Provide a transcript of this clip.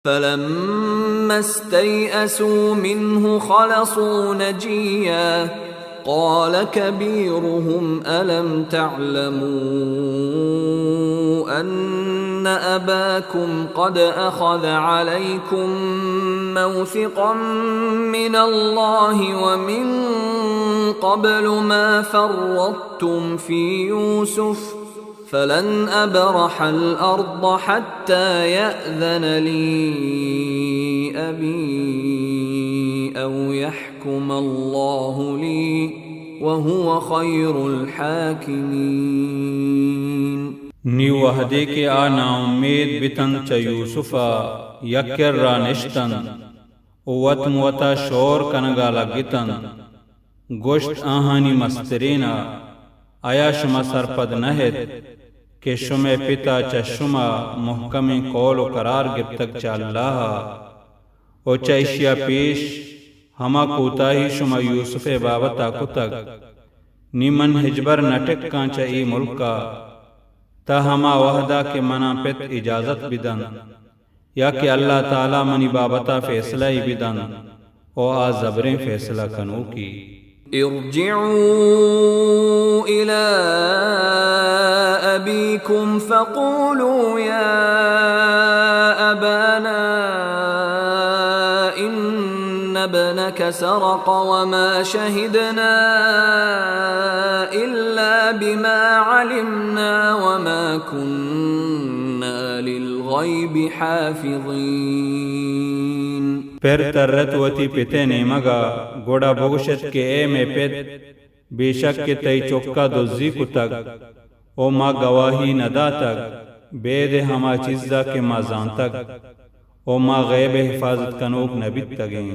فلما استيئسوا منه خلصوا نجيا قال كبيرهم ألم تعلموا أن أباكم قد أخذ عليكم موثقا من الله ومن قبل ما فرطتم في يوسف فلن أبرح الأرض حتى يأذن لي أبي أو يحكم الله لي وهو خير الحاكمين. نیو وحدے کے آنا امید بتن چا یوسفا یکر را نشتن اوت موتا شور کنگا لگتن گوشت آہانی مسترینا آیا شما سرپد نہت کہ شما پتا چا شما محکم قول و قرار گرتک چا اللہ او چا اشیا پیش ہما کوتاہی شما یوسف بابتا کتک نیمن ہجبر نٹک کانچا ای ملکا تا ہما وحدہ کے منا پت اجازت بدن یا کہ اللہ تعالی منی بابتا فیصلہ ہی بدن او آ زبریں فیصلہ کنو کی. ارجعوا إلى أبيكم فقولوا يا أبانا إن ابنك سرق وما شهدنا إلا بما علمنا وما كنا للغيب حافظين. پھر ترت وتی پتے نے مگا گوڑا بگشت کے اے میں پت بے شک کے تئی چوکا دوزی کو تک او ما گواہی ندا تک بے دے ہما چیزا کے ما زان تک او ما غیب حفاظت کنوک نبی تگیں.